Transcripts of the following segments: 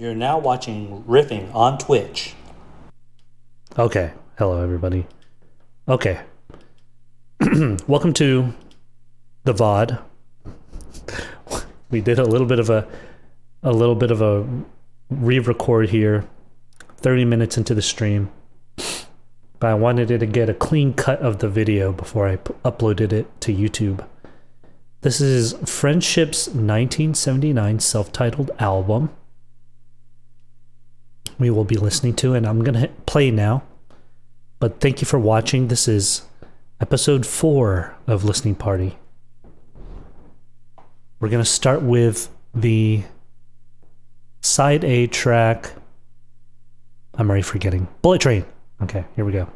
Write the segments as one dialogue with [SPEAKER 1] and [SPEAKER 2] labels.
[SPEAKER 1] You're now watching Riffing on Twitch.
[SPEAKER 2] Okay. Hello, everybody. Okay. Welcome to the VOD. We did a little bit of a re-record here, 30 minutes into the stream. But I wanted it to get a clean cut of the video before I uploaded it to YouTube. This is Friendship's 1979 self-titled album. We will be listening to, and I'm going to hit play now. But thank you for watching. This is episode 4 of Listening Party. We're going to start with the side A track. I'm already forgetting. Bullet Train. Okay, here we go.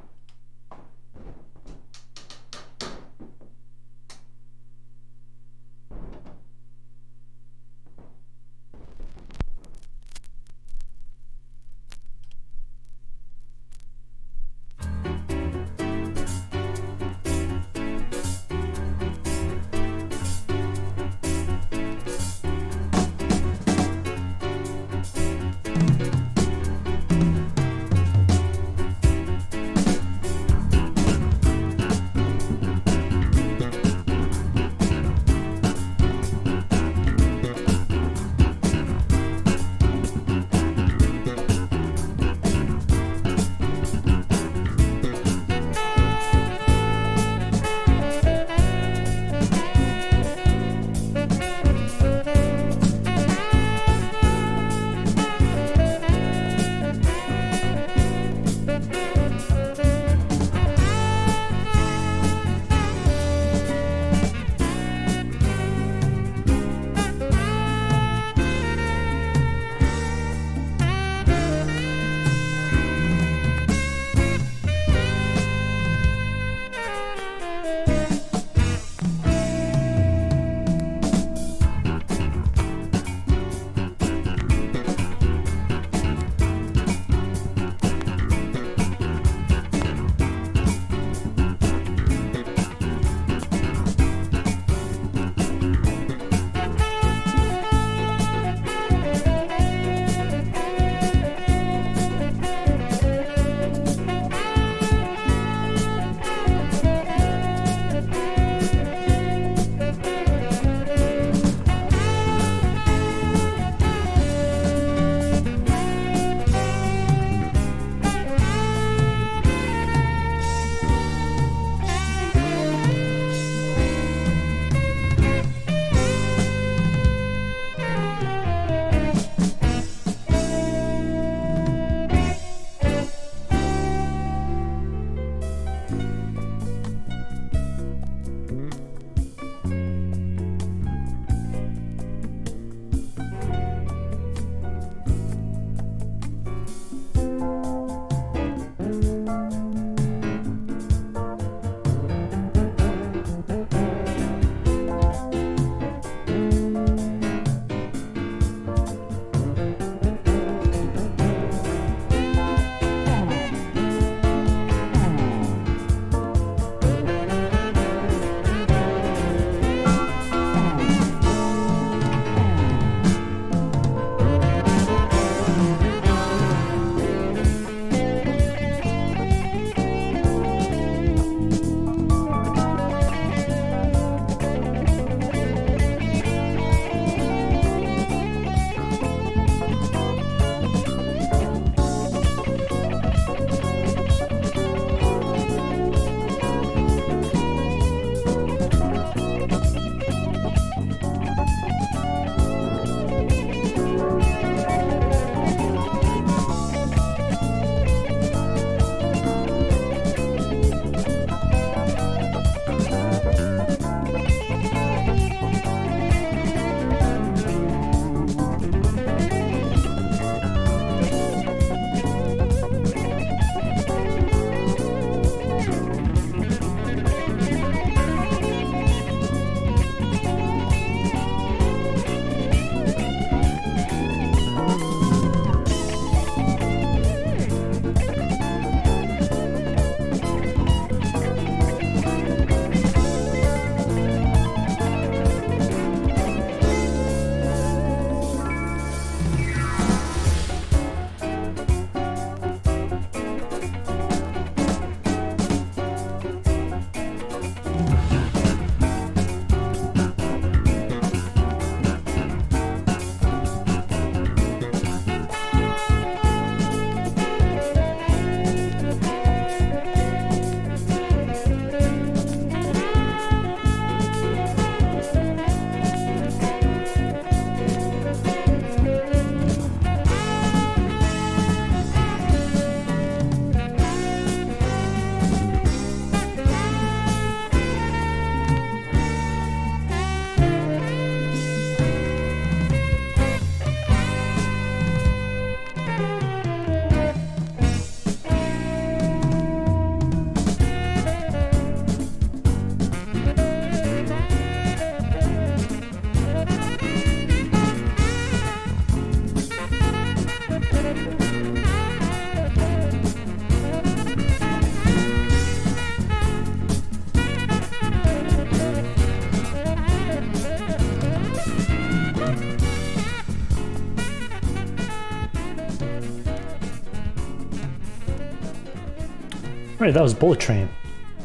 [SPEAKER 2] Right, that was Bullet Train.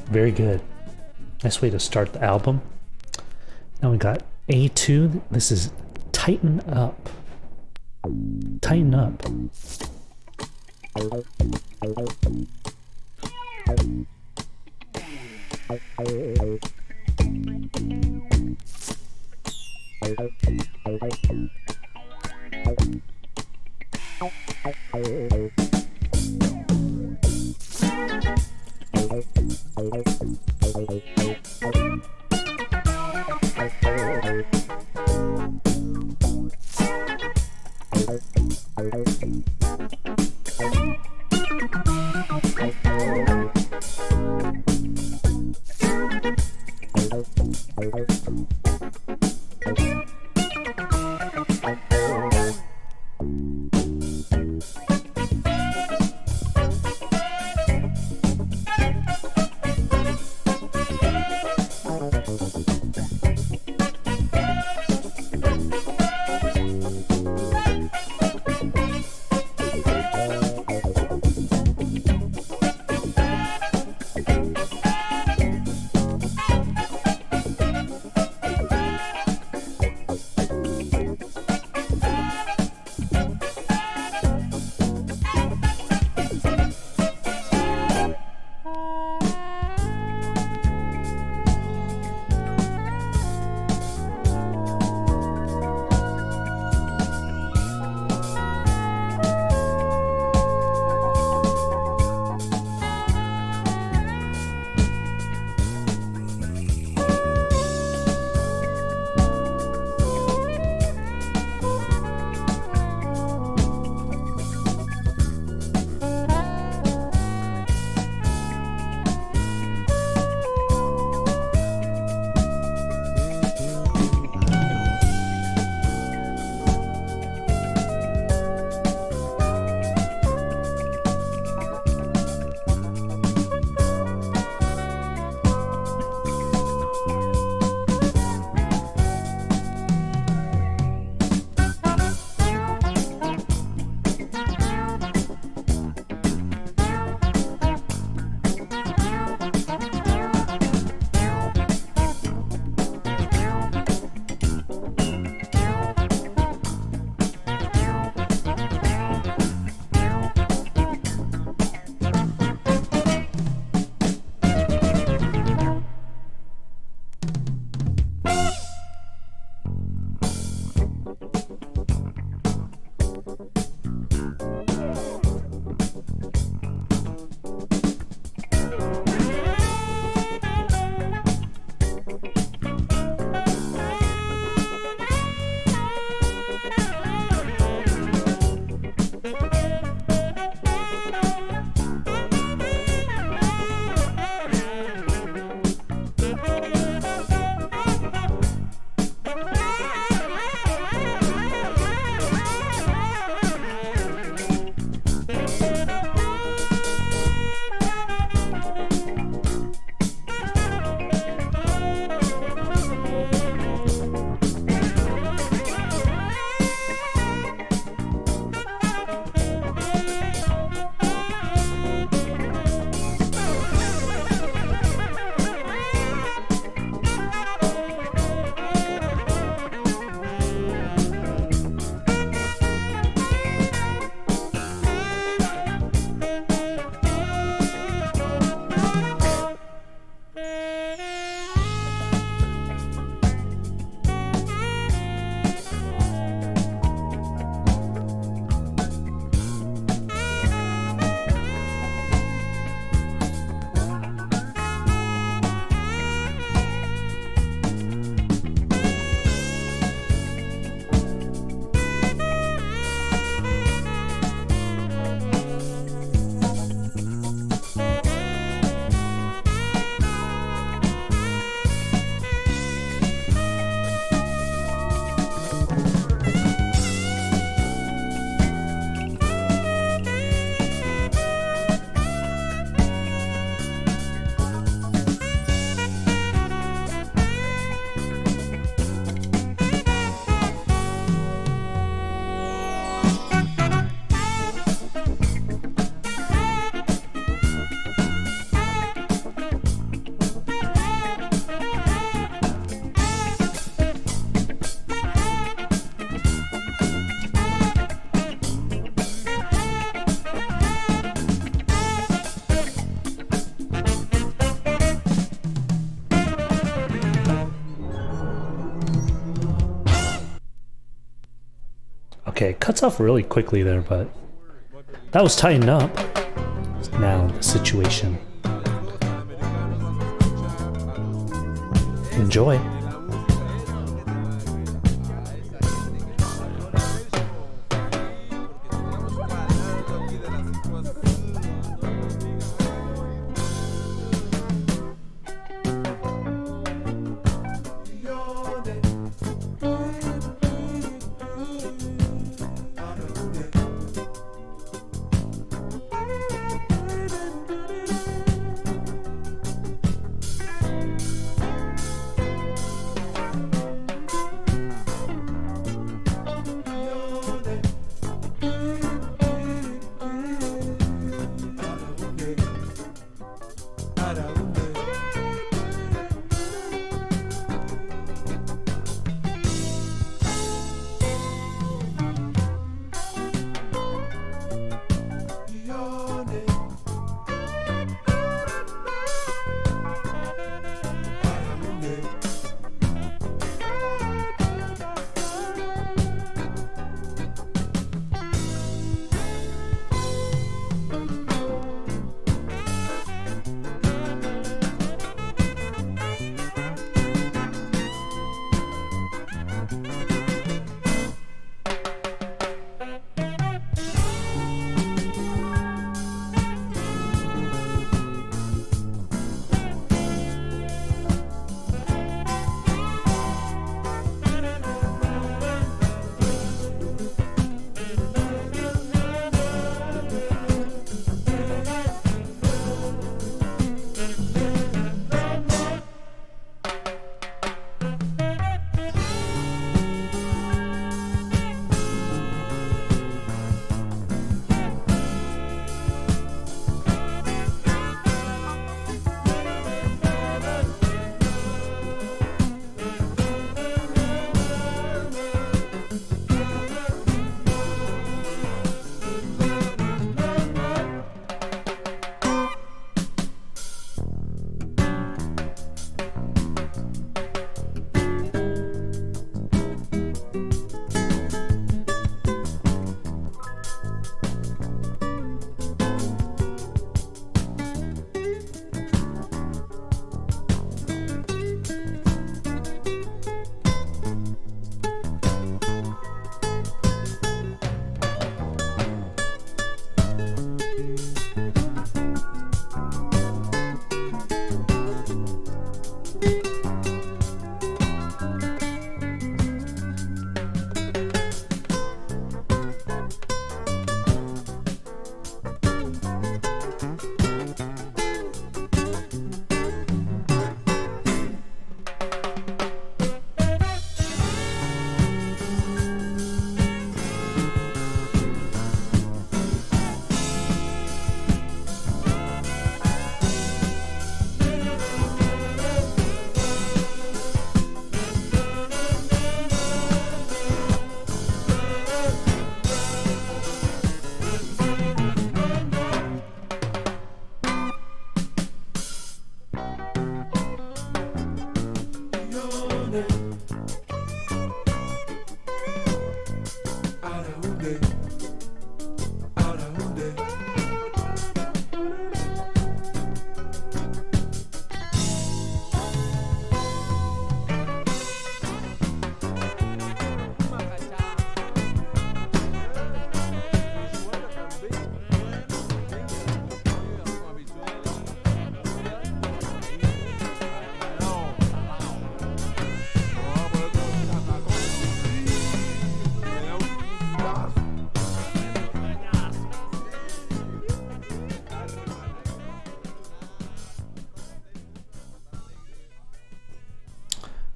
[SPEAKER 2] Very good. Nice way to start the album. Now we got A2. This is Tighten Up. Tighten Up. Okay, it cuts off really quickly there, but that was tightened up. Now the situation. Enjoy.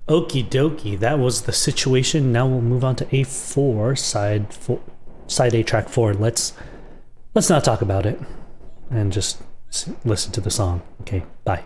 [SPEAKER 2] Okie dokie, that was the situation. Now we'll move on to A4, side A track 4. Let's not talk about it and just listen to the song. Okay, bye.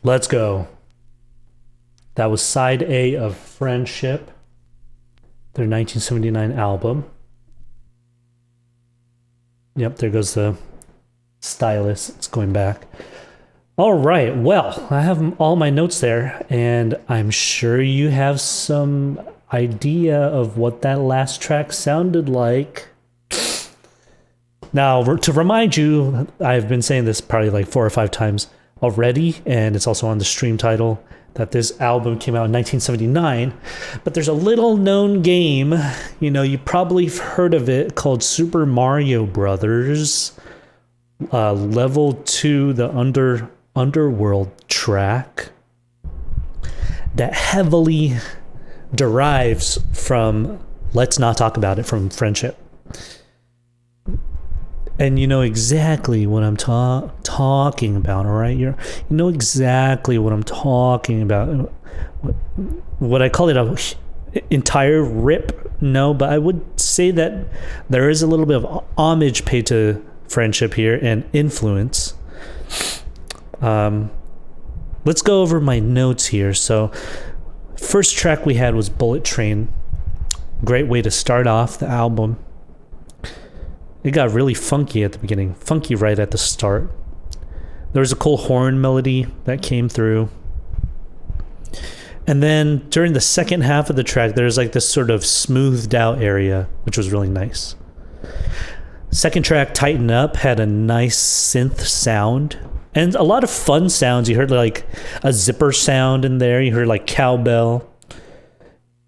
[SPEAKER 2] Let's go. That was side A of Friendship, their 1979 album. Yep, there goes the stylus. It's going back. All right. Well, I have all my notes there, and I'm sure you have some idea of what that last track sounded like. Now, to remind you, I've been saying this probably like 4 or 5 times already, and it's also on the stream title, that this album came out in 1979. But there's a little known game, you probably heard of it, called Super Mario Brothers. Level 2, the Underworld track, that heavily derives from Let's Not Talk About It from Friendship. And you know exactly what I'm talking about, all right? You know exactly what I'm talking about. Would I call it a entire rip? No, but I would say that there is a little bit of homage paid to Friendship here and influence. Let's go over my notes here. So, first track we had was Bullet Train. Great way to start off the album. It got really funky at the beginning, funky right at the start. There was a cool horn melody that came through. And then during the second half of the track, there's like this sort of smoothed out area, which was really nice. Second track, Tighten Up, had a nice synth sound and a lot of fun sounds. You heard like a zipper sound in there. You heard like cowbell.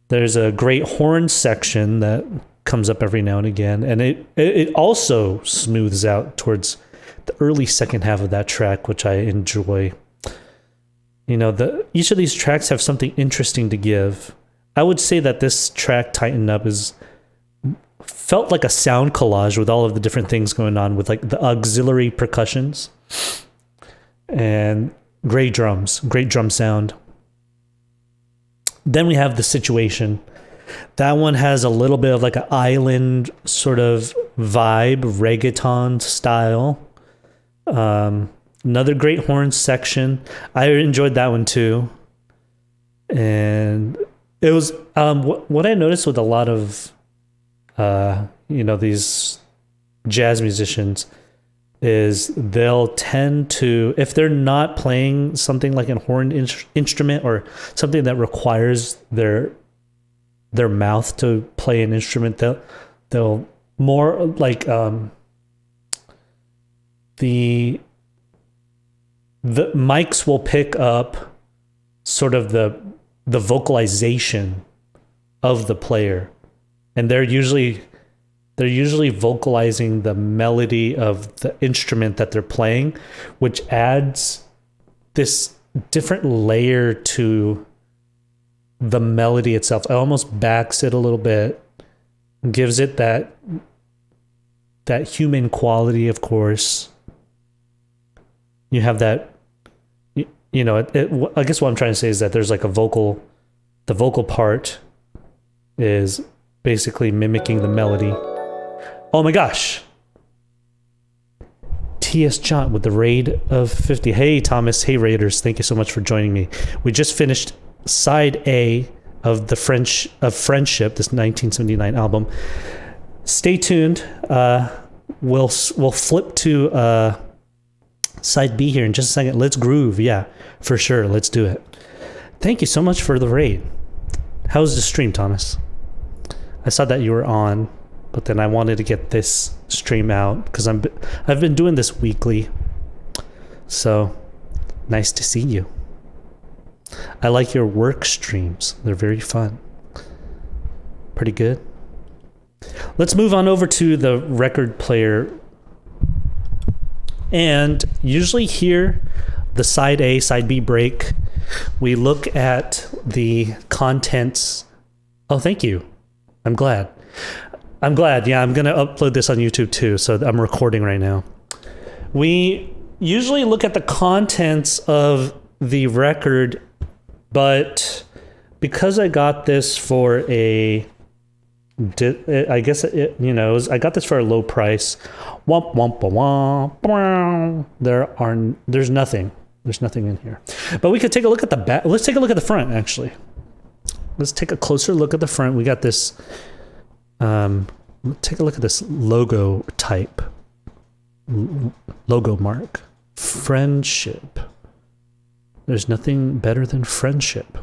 [SPEAKER 2] There's a great horn section that comes up every now and again, and it also smooths out towards the early second half of that track, which I enjoy. Each of these tracks have something interesting to give. I would say that this track, Tighten Up, felt like a sound collage with all of the different things going on, with like the auxiliary percussions and great drums, great drum sound. Then we have The Situation. That one has a little bit of like an island sort of vibe, reggaeton style. Another great horn section. I enjoyed that one too. And it was what I noticed with a lot of these jazz musicians is they'll tend to, if they're not playing something like a horn instrument or something that requires their mouth to play an instrument, they'll more like the mics will pick up sort of the vocalization of the player, and they're usually vocalizing the melody of the instrument that they're playing, which adds this different layer to the melody itself. It almost backs it a little bit, gives it that human quality. Of course, you have that. I guess what I'm trying to say is that there's like the vocal part is basically mimicking the melody. Oh my gosh. T.S. John with the raid of 50. Hey, Thomas. Hey, Raiders. Thank you so much for joining me. We just finished side A of Friendship, this 1979 album. Stay tuned. We'll flip to side B here in just a second. Let's groove. Yeah, for sure. Let's do it. Thank you so much for the raid. How's the stream, Thomas? I saw that you were on, but then I wanted to get this stream out because I've been doing this weekly. So nice to see you. I like your work streams. They're very fun. Pretty good. Let's move on over to the record player. And usually here, the side A, side B break, we look at the contents. Oh, thank you. I'm glad. Yeah, I'm going to upload this on YouTube too, so I'm recording right now. We usually look at the contents of the record, but because I got this for I got this for a low price. There's nothing. There's nothing in here. But we could take a look at the back. Let's take a look at the front, actually. Let's take a closer look at the front. We got this. Take a look at this logo type. Logo mark. Friendship. There's nothing better than friendship.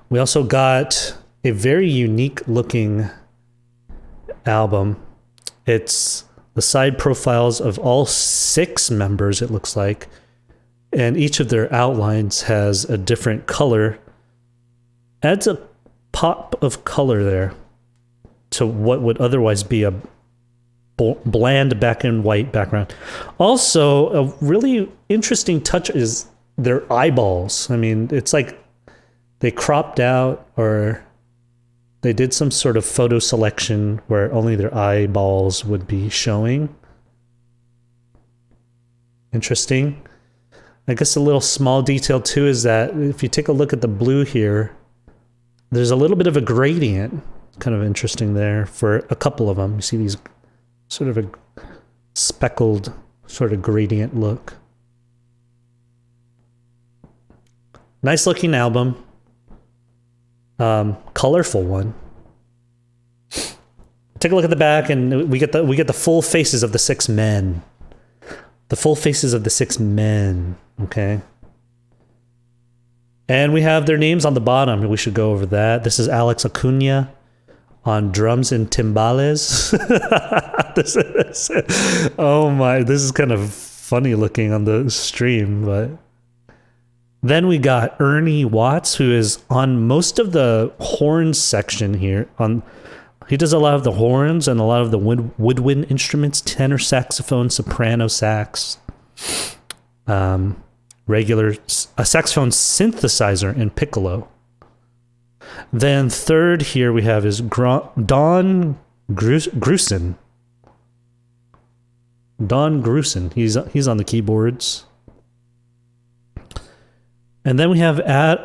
[SPEAKER 2] We also got a very unique looking album. It's the side profiles of all 6 members, it looks like. And each of their outlines has a different color. Adds a pop of color there to what would otherwise be a bland black and white background. Also, a really interesting touch is their eyeballs. I mean, it's like they cropped out, or they did some sort of photo selection where only their eyeballs would be showing. Interesting. I guess a little small detail too is that if you take a look at the blue here, there's a little bit of a gradient. Kind of interesting there for a couple of them. You see these sort of a speckled sort of gradient look. Nice looking album. Colorful one. Take a look at the back, and we get the full faces of the 6 men. The full faces of the 6 men. Okay. And we have their names on the bottom. We should go over that. This is Alex Acuna on drums and timbales. Oh my, this is kind of funny looking on the stream, but then we got Ernie Watts, who is on most of the horns section here. He does a lot of the horns and a lot of the woodwind instruments, tenor saxophone, soprano sax, regular a saxophone synthesizer, and piccolo. Then third here we have is Don Grusin. Don Grusin. He's on the keyboards. And then we have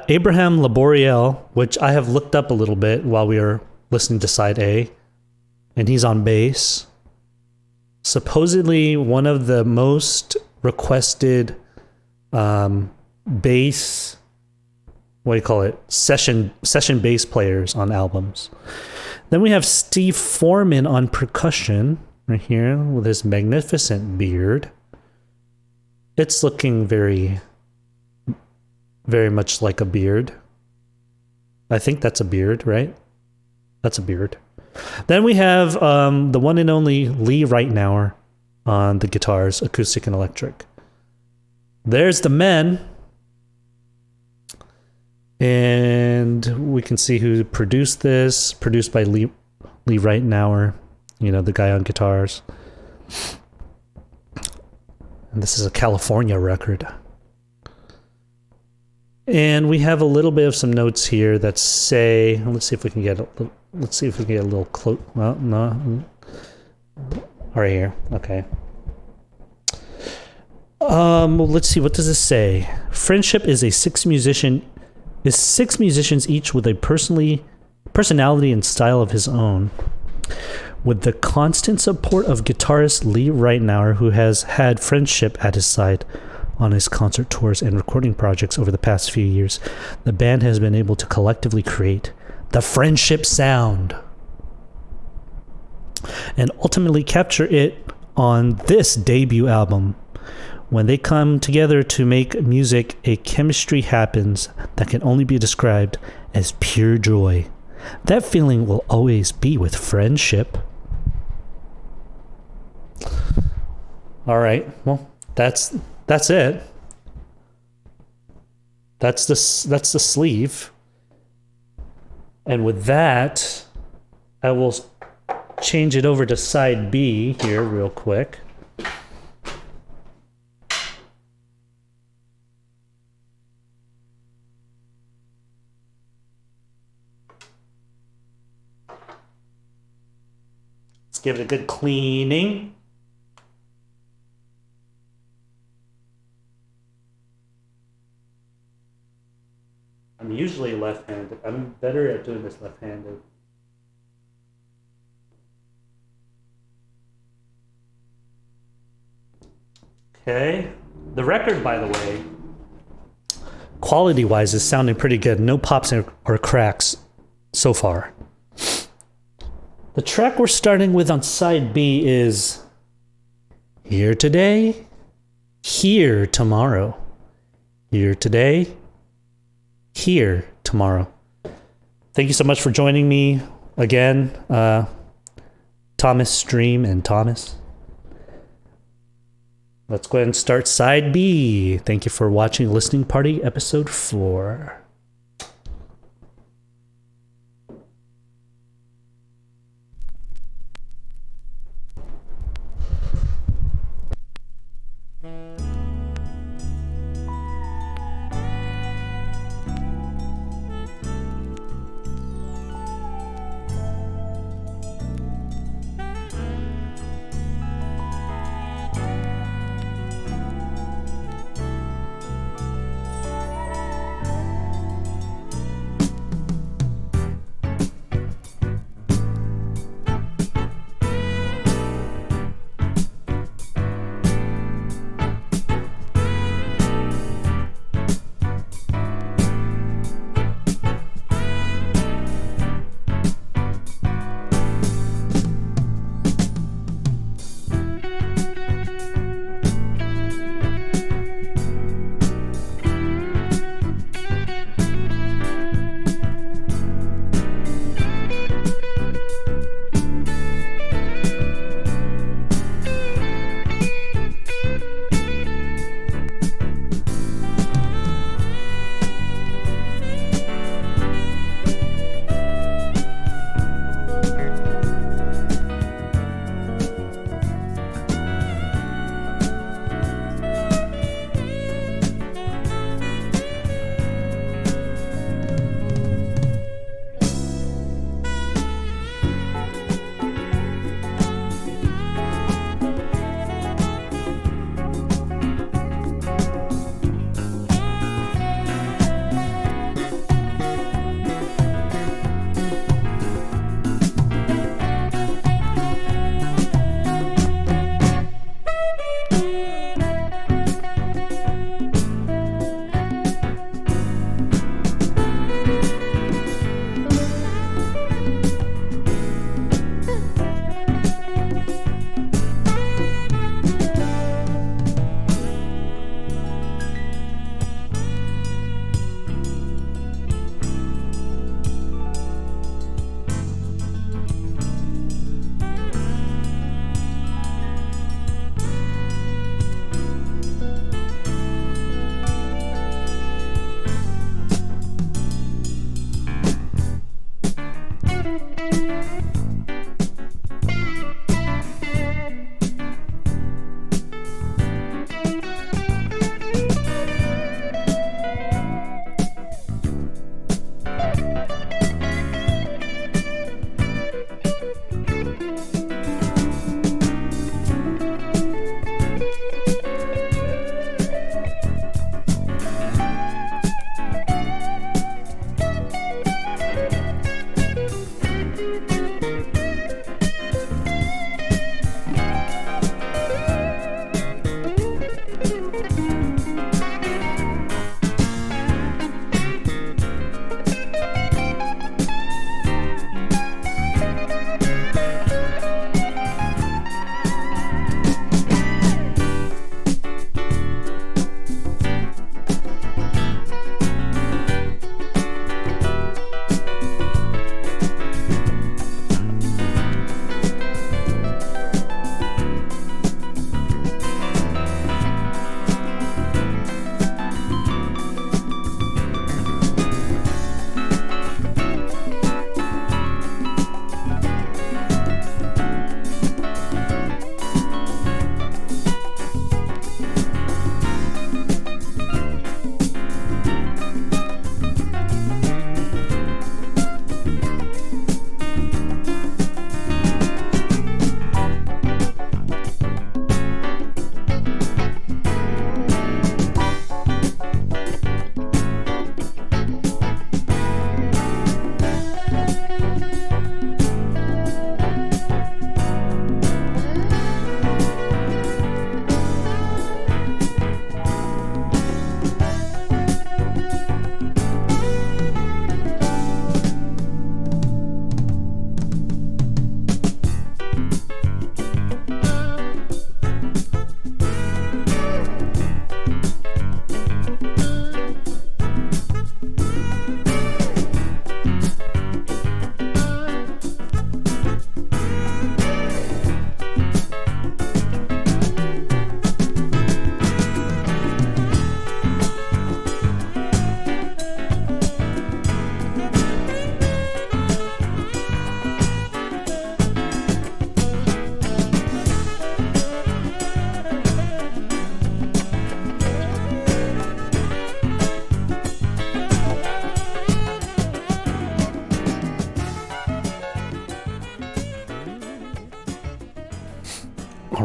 [SPEAKER 2] Abraham Laboriel, which I have looked up a little bit while we were listening to side A, and he's on bass. Supposedly one of the most requested bass, what do you call it, session bass players on albums. Then we have Steve Forman on percussion right here with his magnificent beard. It's looking very, very much like a beard. I think that's a beard, right? That's a beard. Then we have the one and only Lee Ritnour on the guitars, acoustic and electric. There's the men. And we can see who produced this. Produced by Lee Ritnour, the guy on guitars. And this is a California record. And we have a little bit of some notes here that say, let's see if we can get a little close. Well, no. Right here. Okay. Let's see, what does this say? Friendship is six musicians each with a personality and style of his own. With the constant support of guitarist Lee Ritnour, who has had Friendship at his side on his concert tours and recording projects over the past few years, the band has been able to collectively create the Friendship sound and ultimately capture it on this debut album. When they come together to make music, a chemistry happens that can only be described as pure joy. That feeling will always be with Friendship. All right, well, that's it. That's the sleeve. And with that, I will change it over to side B here real quick. Let's give it a good cleaning. I'm usually left-handed. I'm better at doing this left-handed. Okay. The record, by the way, quality-wise, is sounding pretty good. No pops or cracks so far. The track we're starting with on side B is Here Today, Here Tomorrow. Here Today, Here Tomorrow. Thank you so much for joining me again, Thomas Stream and Thomas. Let's go ahead and start side B. Thank you for watching Listening Party episode 4.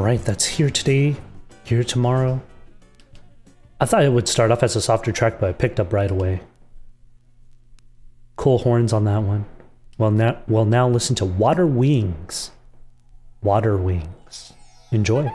[SPEAKER 2] right, that's Here Today, Here Tomorrow. I thought it would start off as a softer track, but I picked up right away. Cool horns on that one. Well, now listen to Waterwings. Waterwings. Enjoy.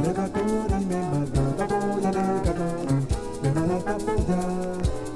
[SPEAKER 3] Elegatori me mata, tapoya, elegatori, me mala tapoya.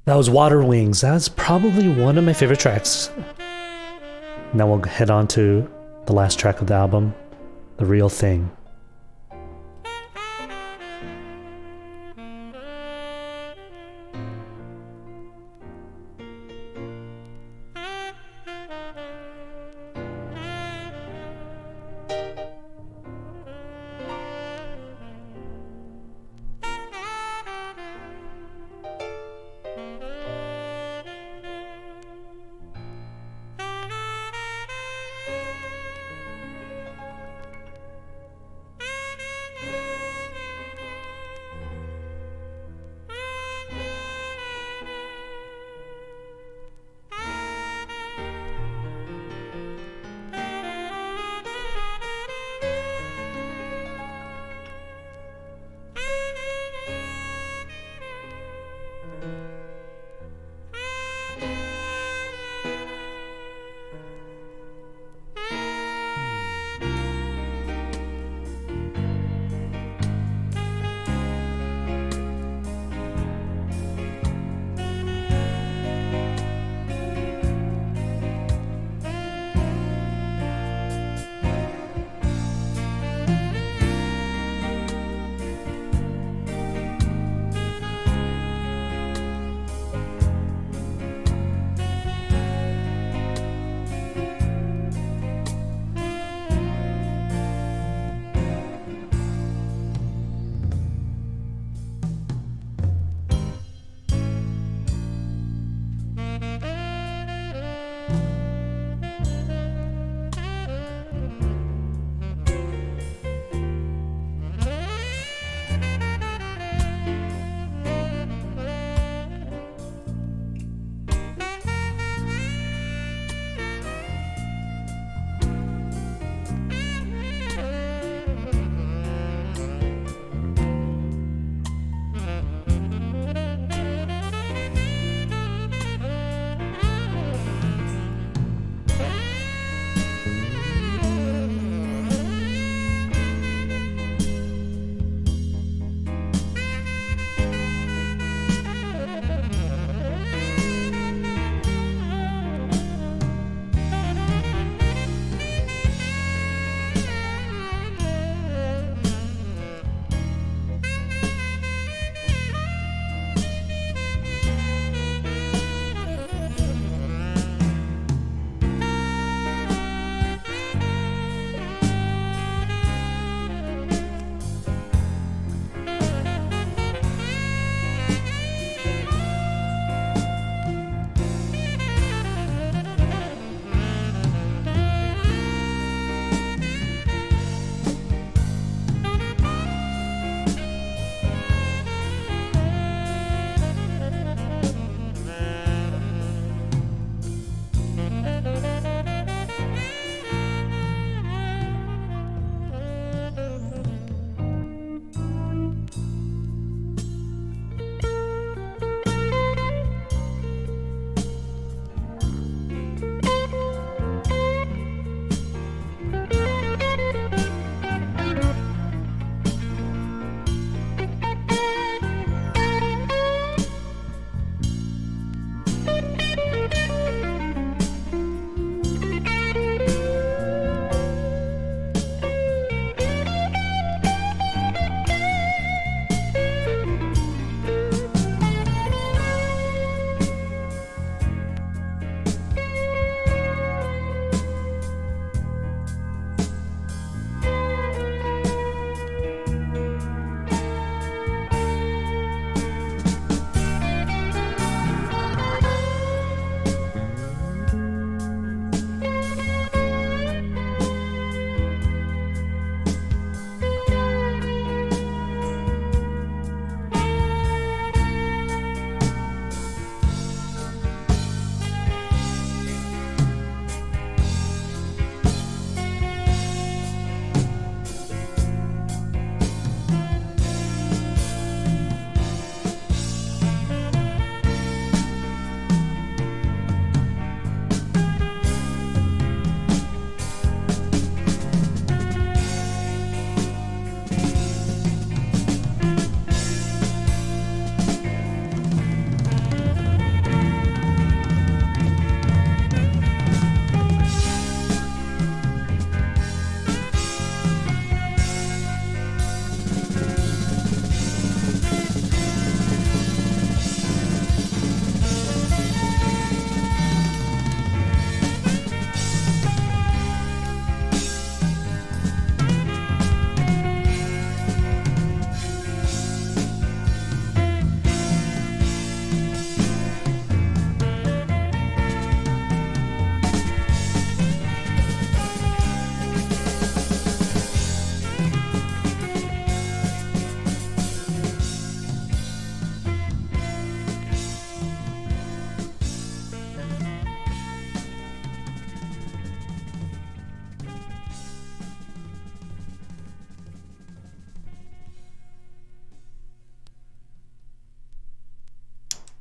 [SPEAKER 2] That was Waterwings. That's probably one of my favorite tracks. Now we'll head on to the last track of the album, The Real Thing.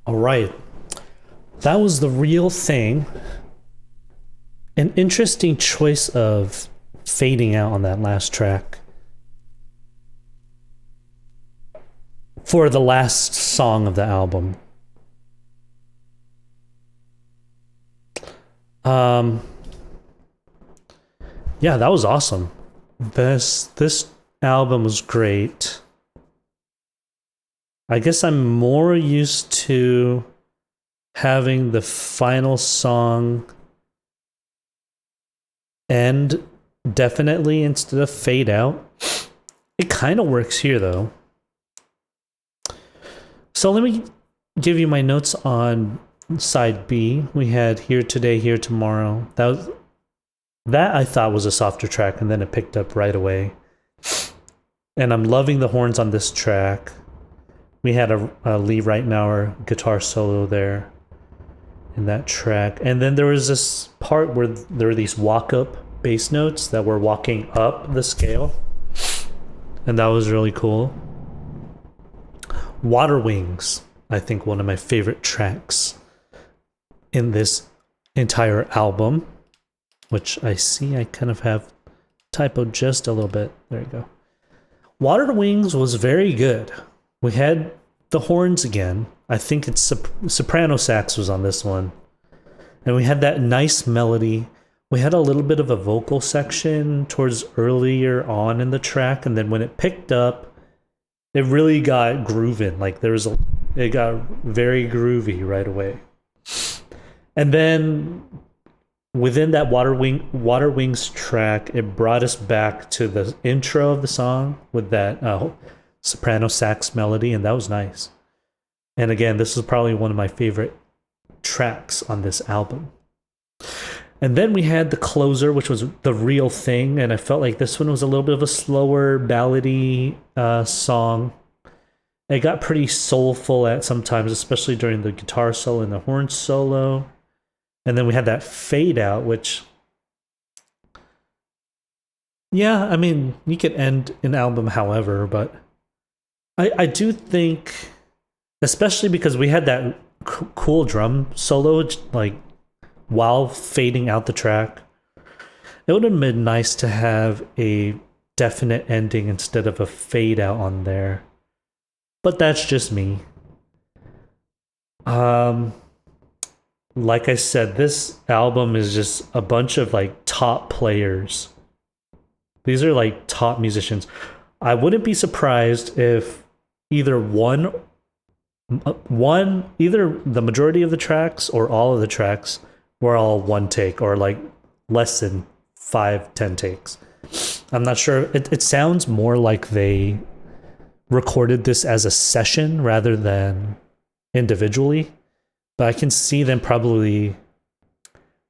[SPEAKER 2] All right. That was The Real Thing. An interesting choice of fading out on that last track. For the last song of the album. Yeah, that was awesome. This album was great. I guess I'm more used to having the final song end definitely instead of fade out. It kind of works here though. So let me give you my notes on side B. We had Here Today, Here Tomorrow. That I thought was a softer track, and then it picked up right away. And I'm loving the horns on this track. We had a Lee Ritnour guitar solo there in that track. And then there was this part where there were these walk-up bass notes that were walking up the scale. And that was really cool. Waterwings, I think one of my favorite tracks in this entire album, which I see I kind of have typoed just a little bit. There you go. Waterwings was very good. We had the horns again. I think it's soprano sax was on this one. And we had that nice melody. We had a little bit of a vocal section towards earlier on in the track, and then when it picked up, it really got grooving. Like it got very groovy right away. And then within that Waterwings track, it brought us back to the intro of the song with that soprano sax melody, and that was nice. And again, this is probably one of my favorite tracks on this album. And then we had the closer, which was The Real Thing, and I felt like this one was a little bit of a slower ballady song. It got pretty soulful at sometimes, especially during the guitar solo and the horn solo. And then we had that fade out, which, yeah, I mean, you could end an album however, but I do think, especially because we had that cool drum solo, like, while fading out the track, it would have been nice to have a definite ending instead of a fade out on there. But that's just me. Like I said, this album is just a bunch of like top players. These are like top musicians. I wouldn't be surprised if either either the majority of the tracks or all of the tracks were all one take, or like less than 5-10 takes. I'm not sure. It sounds more like they recorded this as a session rather than individually, but I can see them probably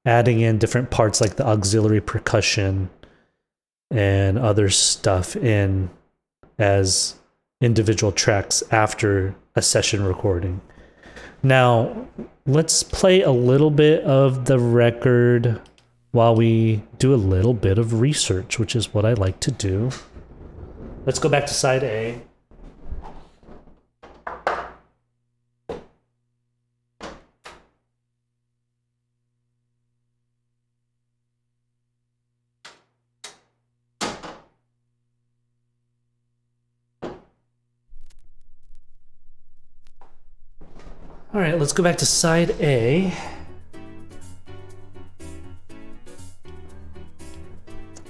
[SPEAKER 2] adding in different parts like the auxiliary percussion and other stuff in as individual tracks after a session recording. Now, let's play a little bit of the record while we do a little bit of research, which is what I like to do. Let's go back to side A. All right, let's go back to side A.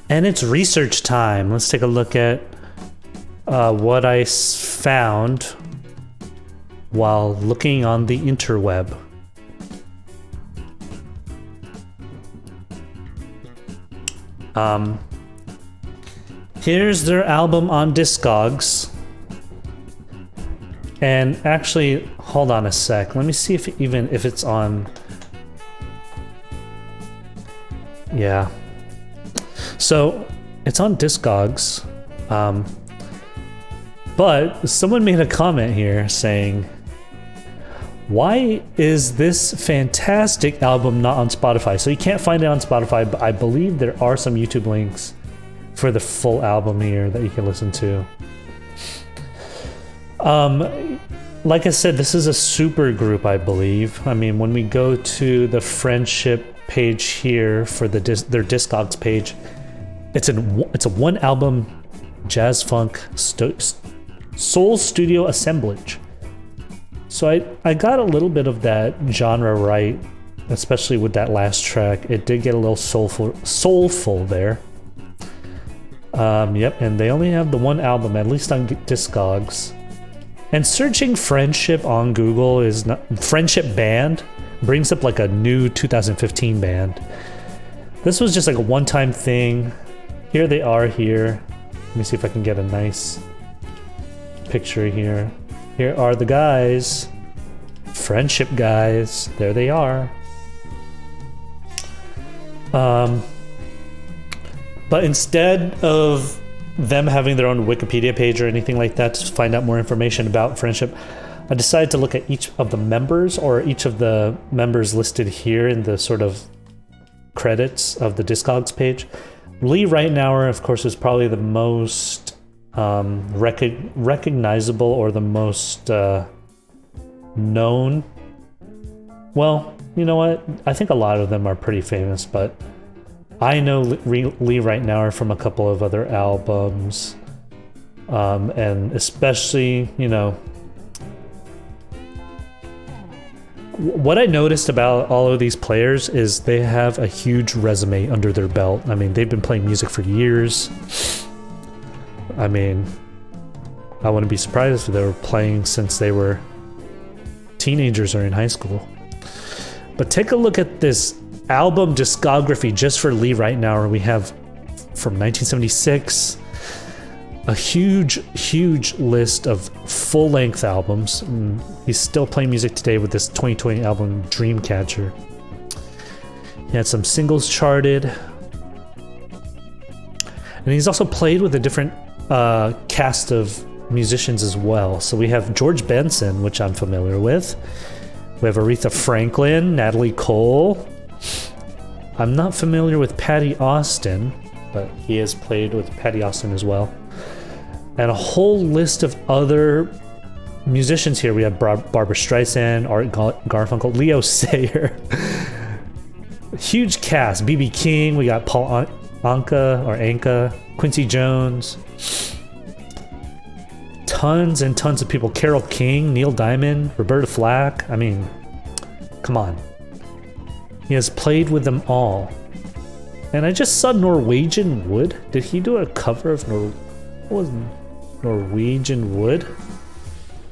[SPEAKER 2] And it's research time. Let's take a look at what I found while looking on the interweb. Here's their album on Discogs. And actually, hold on a sec. Let me see if it's on. Yeah. So it's on Discogs. But someone made a comment here saying, why is this fantastic album not on Spotify? So you can't find it on Spotify, but I believe there are some YouTube links for the full album here that you can listen to. like I said, this is a super group, I believe. I mean, when we go to the friendship page here for their Discogs page, it's a one album jazz funk soul studio assemblage. So I got a little bit of that genre right, especially with that last track. It did get a little soulful there. Yep, and they only have the one album, at least on Discogs. And searching Friendship on Google is not Friendship Band brings up like a new 2015 band. This was just like a one-time thing. Here they are here. Let me see if I can get a nice picture here. Here are the guys. Friendship guys. There they are. But instead of them having their own Wikipedia page or anything like that to find out more information about Friendship, I decided to look at each of the members, or each of the members listed here in the sort of credits of the Discogs page. Lee Ritnour, of course, is probably the most recognizable, or the most known. Well, you know what? I think a lot of them are pretty famous, but I know Lee Ritnour from a couple of other albums, and especially, you know, what I noticed about all of these players is they have a huge resume under their belt. I mean, they've been playing music for years. I mean, I wouldn't be surprised if they were playing since they were teenagers or in high school. But take a look at this album discography just for Lee Ritnour. We have from 1976 a huge list of full-length albums. He's still playing music today with this 2020 album Dreamcatcher. He had some singles charted, and he's also played with a different cast of musicians as well. So we have George Benson, which I'm familiar with. We have Aretha Franklin, Natalie Cole. I'm not familiar with Patty Austin, but he has played with Patty Austin as well. And a whole list of other musicians here. We have Barbra Streisand, Art Garfunkel, Leo Sayer. Huge cast. B.B. King. We got Paul Anka, Quincy Jones. Tons and tons of people. Carole King, Neil Diamond, Roberta Flack. I mean, come on. He has played with them all. And I just saw Norwegian Wood. Did he do a cover of Norwegian Wood?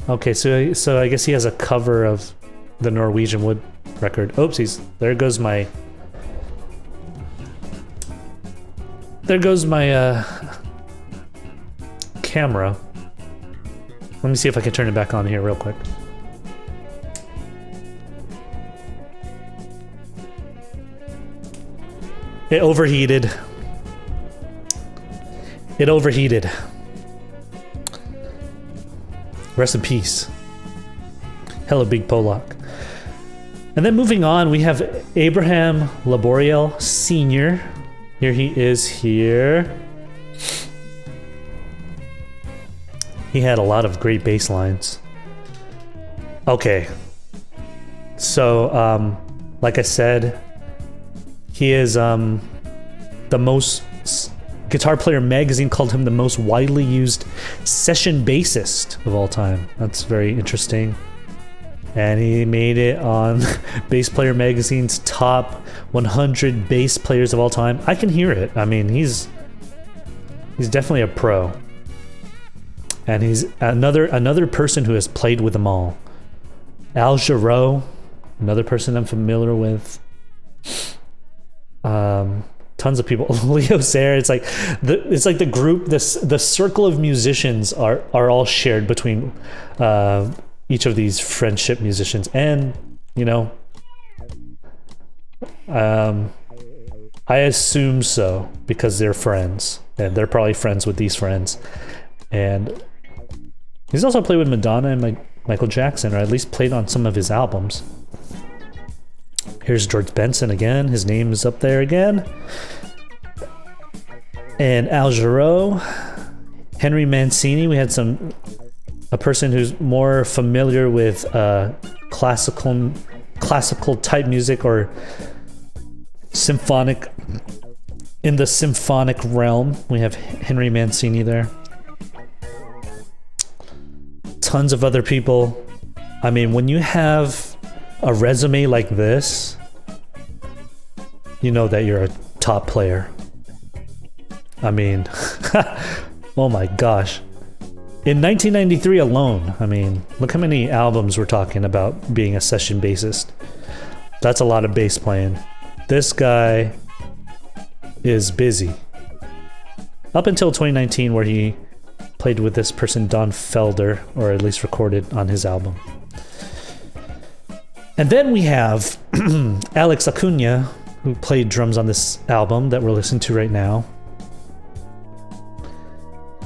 [SPEAKER 2] Okay, so I guess he has a cover of the Norwegian Wood record. Oopsies. There goes my camera. Let me see if I can turn it back on here real quick. It overheated. Rest in peace. Hello, Big Polak. And then moving on, we have Abraham Laboriel Sr. Here he is here. He had a lot of great bass lines. Okay. So, like I said, he is the most... Guitar Player magazine called him the most widely used session bassist of all time. That's very interesting. And he made it on Bass Player magazine's top 100 bass players of all time. I can hear it. I mean, he's definitely a pro. And he's another person who has played with them all. Al Jarreau, another person I'm familiar with. Tons of people. Leo Sayer. It's like the group. The circle of musicians are all shared between each of these friendship musicians, and you know, I assume so because they're friends, and they're probably friends with these friends. And he's also played with Madonna and Michael Jackson, or at least played on some of his albums. Here's George Benson again. His name is up there again. And Al Jarreau, Henry Mancini. We had some a person who's more familiar with classical type music or symphonic, in the symphonic realm, we have Henry Mancini there. Tons of other people. I mean, when you have a resume like this, you know that you're a top player. I mean, oh my gosh. In 1993 alone, I mean, look how many albums we're talking about being a session bassist. That's a lot of bass playing. This guy is busy. Up until 2019, where he played with this person, Don Felder, or at least recorded on his album. And then we have Alex Acuna, who played drums on this album that we're listening to right now.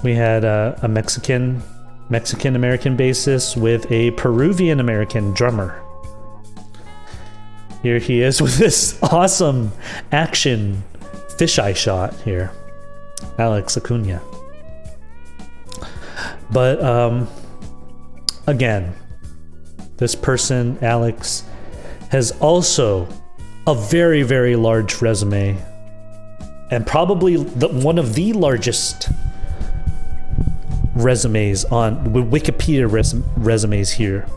[SPEAKER 2] We had a Mexican-American bassist with a Peruvian-American drummer. Here he is with this awesome action fisheye shot here. Alex Acuna. But again, this person, Alex, has also a very, very large resume, and probably one of the largest resumes on Wikipedia resumes here.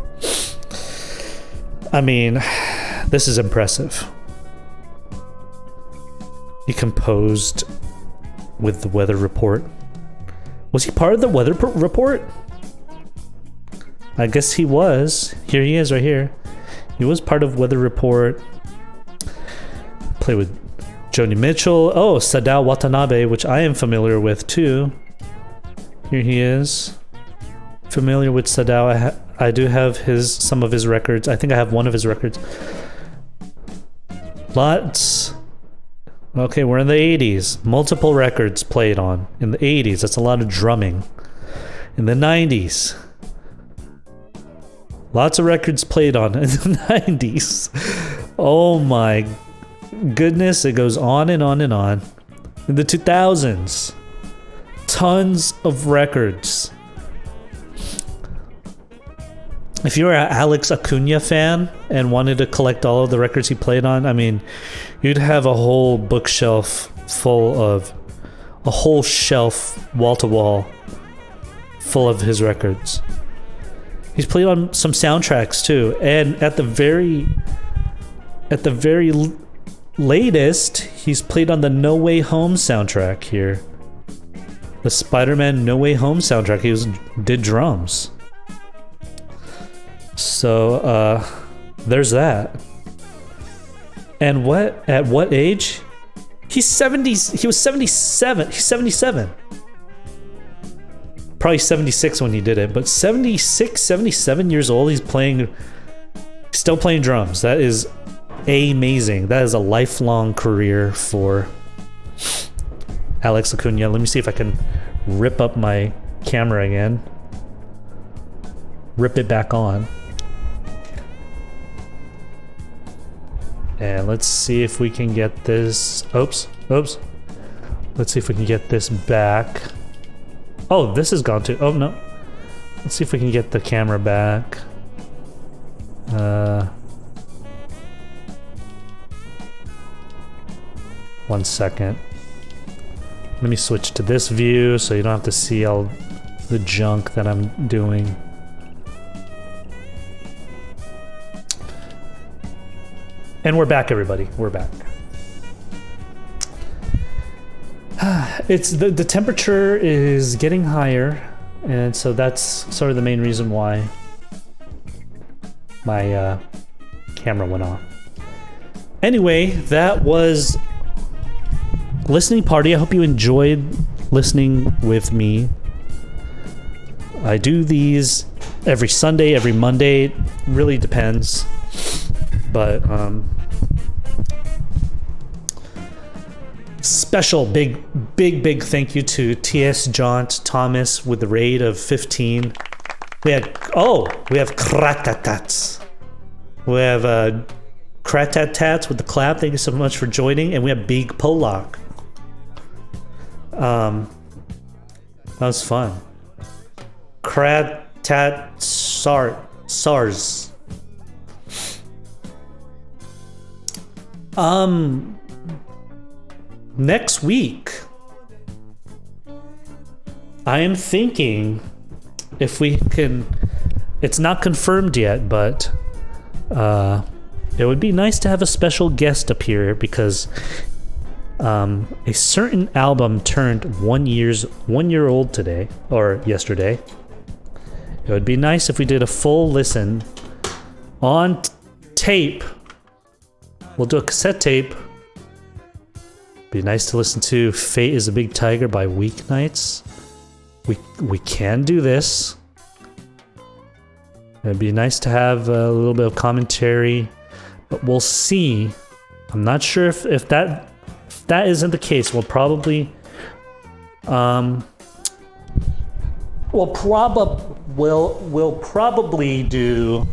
[SPEAKER 2] I mean, this is impressive. He composed with the Weather Report. Was he part of the Weather Report? I guess he was. Here he is right here. He was part of Weather Report. Played with Joni Mitchell. Oh, Sadao Watanabe, which I am familiar with too. Here he is. Familiar with Sadao. I do have some of his records. I think I have one of his records. Lots. Okay, we're in the 80s. Multiple records played on. In the 80s, that's a lot of drumming. In the 90s. Lots of records played on in the 90s. Oh my goodness, it goes on and on and on. In the 2000s. Tons of records. If you're an Alex Acuna fan and wanted to collect all of the records he played on, I mean, you'd have a whole bookshelf full of, a whole shelf, wall to wall, full of his records. He's played on some soundtracks too, and at the very latest, he's played on the No Way Home soundtrack here. The Spider-Man No Way Home soundtrack. He did drums. So there's that. And at what age? He's 70. He was 77. He's 77. Probably 76 when he did it, but 76, 77 years old, he's still playing drums. That is amazing. That is a lifelong career for Alex Acuna. Let me see if I can rip up my camera again. Rip it back on. And let's see if we can get this. Oops. Let's see if we can get this back. Oh, this is gone too. Oh, no. Let's see if we can get the camera back. 1 second. Let me switch to this view so you don't have to see all the junk that I'm doing. And we're back, everybody. We're back. It's the temperature is getting higher, and so that's sort of the main reason why my camera went off. Anyway, that was listening party. I hope you enjoyed listening with me. I do these every Sunday, every Monday. It really depends. But special big thank you to TS Jaunt Thomas with the raid of 15. We have Kratatats. We have Kratatats with the clap. Thank you so much for joining. And we have Big Polak. That was fun. Kratat SARS. Next week, I am thinking if we can, it's not confirmed yet, but it would be nice to have a special guest appear because a certain album turned 1 year old today or yesterday. It would be nice if we did a full listen on tape. We'll do a cassette tape. Be nice to listen to Fate is a Big Tiger by Weeknights. We can do this. It'd be nice to have a little bit of commentary, but we'll see. I'm not sure if that isn't the case. We'll probably we'll probably do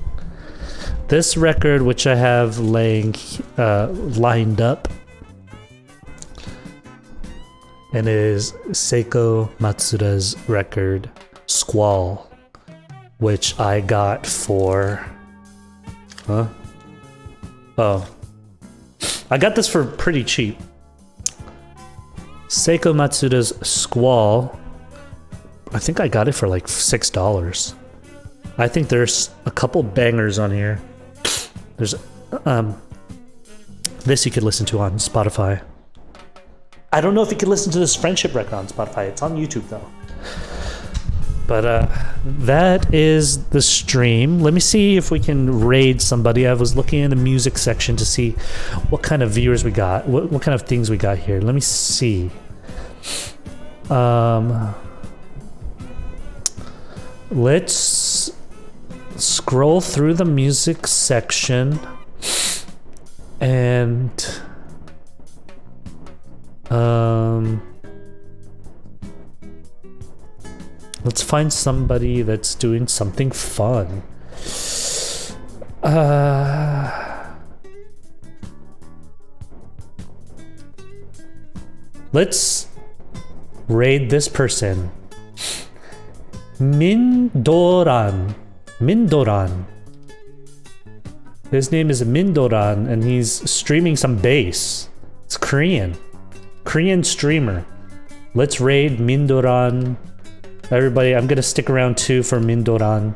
[SPEAKER 2] this record, which I have lined up, and it is Seiko Matsuda's record Squall, which I got for I got this for pretty cheap. Seiko Matsuda's Squall, I think I got it for like $6. I think there's a couple bangers on here. There's this you could listen to on Spotify. I don't know if you could listen to this Friendship record on Spotify. It's on YouTube though. But that is the stream. Let me see if we can raid somebody. I was looking in the music section to see what kind of viewers we got, what kind of things we got here. Let me see. Let's scroll through the music section and let's find somebody that's doing something fun. Let's raid this person. Mindoran. His name is Mindoran, and he's streaming some bass. It's Korean streamer. Let's raid Mindoran. Everybody, I'm gonna stick around too for Mindoran.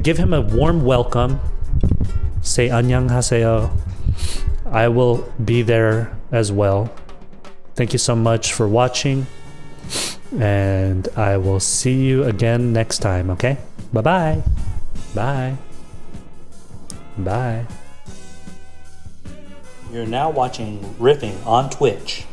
[SPEAKER 2] Give him a warm welcome. Say 안녕하세요. I will be there as well. Thank you so much for watching, and I will see you again next time, okay? Bye-bye. Bye. Bye.
[SPEAKER 1] You're now watching Riffing on Twitch.